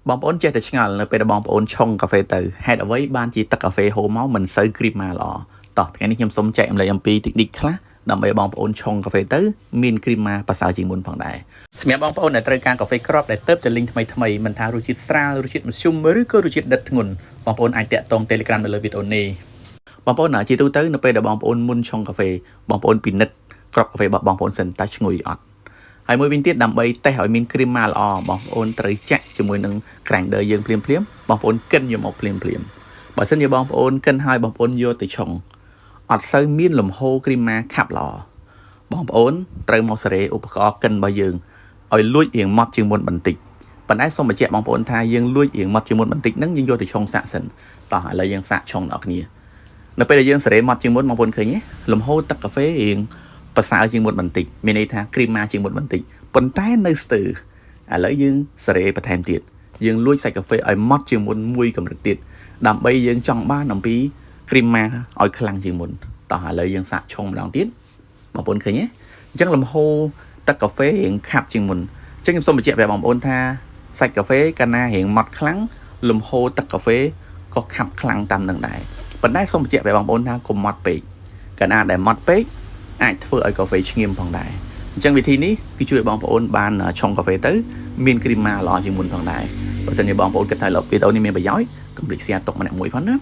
បងប្អូនចេះតែឆ្ងល់នៅពេលដែលបងប្អូនឆុងកាហ្វេទៅហេតុអ្វីបានជាទឹកកាហ្វេហូរមកមិនសូវគ្រីមម៉ាល្អតោះថ្ងៃនេះខ្ញុំសូមចែកអំពី technique ខ្លះដើម្បីបងប្អូនឆុងកាហ្វេទៅមានគ្រីមម៉ាប្រសើរជាងមុនផងដែរសម្រាប់បងប្អូនដែលត្រូវការកាហ្វេក្របដែលទើបតែលីងថ្មីមិនថារសជាតិស្រាលរសជាតិមធ្យមឬក៏រសជាតិដិតធ្ងន់បងប្អូនអាចតាក់ទង Telegram នៅលើវីដេអូនេះបងប្អូនជាទូទៅនៅពេលដែលបងប្អូនមុនឆុងកាហ្វេបងប្អូនពិនិត្យគ្រាប់កាហ្វេរបស់បងប្អូនសិនតើឈ្ងុយអត់ហើយមួយវិញទៀតដើម្បីតេស្តឲ្យមានគ្រីមម៉ាល្អបងប្អូនត្រូវចាក់ជាមួយនឹង grinder យើងភ្លាមបងប្អូនកិនយកមកភ្លាមបើសិនជាបងប្អូនកិនហើយបងប្អូនយកទៅឆុងអត់សូវមានលំហូរគ្រីមម៉ាខាប់ល្អបងប្អូនត្រូវមកសេរីឧបករណ៍កិនរបស់យើងឲ្យលួចរៀងម៉ត់ជាងមុនបន្តិចប៉ុន្តែសូមបញ្ជាក់បងប្អូនថាយើងលួចរៀងម៉ត់ជាងមុនបន្តិចហ្នឹងយើងយកទៅឆុងសាកសិនតោះឥឡូវយើងសាកឆុងដល់គ្នានៅពេលដែលយើងសេរីម៉ត់ជាងមុនបងប្អូនឃើញទេលំហូរទឹកកាហ្វេរៀងប្រសើរជាងមុនបន្តិចមានន័យថាគ្រីមម៉ាជាងមុនបន្តិចប៉ុន្តែនៅស្ទើរឥឡូវយើងសេរីបន្ថែមទៀតយើងលួចសាច់កាហ្វេឲ្យម៉ត់ជាងមុនមួយកម្រិតទៀតដើម្បីយើងចង់បានអំពីគ្រីមម៉ាឲ្យខ្លាំងជាងមុនតោះឥឡូវយើងសាកឆុងម្ដងទៀតបងប្អូនឃើញទេអញ្ចឹងលំហូរទឹកកាហ្វេរៀងខាប់ជាងមុនអញ្ចឹងខ្ញុំសូមបញ្ជាក់ប្រាប់បងប្អូនថាសាច់កាហ្វេកាលណារៀងម៉ត់ខ្លាំងលំហូរទឹកកាហ្វេក៏ខាប់ខ្លាំងតាមនឹងដែរប៉ុន្តែសូមបញ្ជាក់ប្រាប់បងប្អូនថាកុំម៉ត់ពេកកាលណាដែលម៉ត់ពេកអាចធ្វើឲ្យកាហ្វេឆ្ងៀមផងដែរអញ្ចឹងវិធីនេះគឺជួយបងប្អូនបានឆុងកាហ្វេទៅមានគ្រីមម៉ាល្អជាងមុនផងដែរបើមិនជាបងប្អូនគិតថាវីដេអូនេះមានប្រយោជន៍កុំភ្លេច share ទុកម្នាក់មួយផងណា